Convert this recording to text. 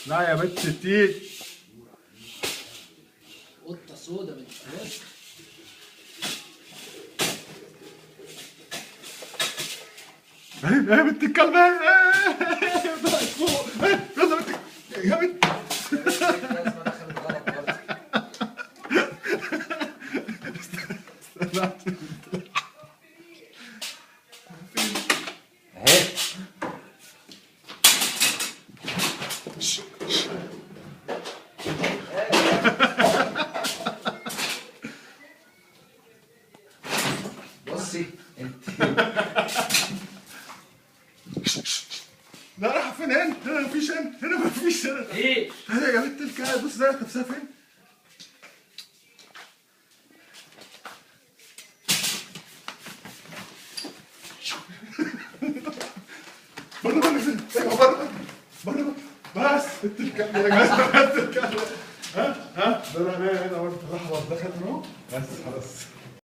لا يا بنت التيت. قطه سودا من الشوارع. يا بنت الكلب طلعت فوق. يلا بنت يا بنت. لازم دخلت غلط برضه. اهي. بصي انت. لا راح فين؟ هنا مفيش، هنا مفيش. ايه؟ هنا يا بنت الكلب. بص ده نفسها فين؟ بره بره بره بس بنت الكلب يا جماعه. بنت الكلب. ها ده انا هنا برضه راح دخلت اهو. بس خلاص.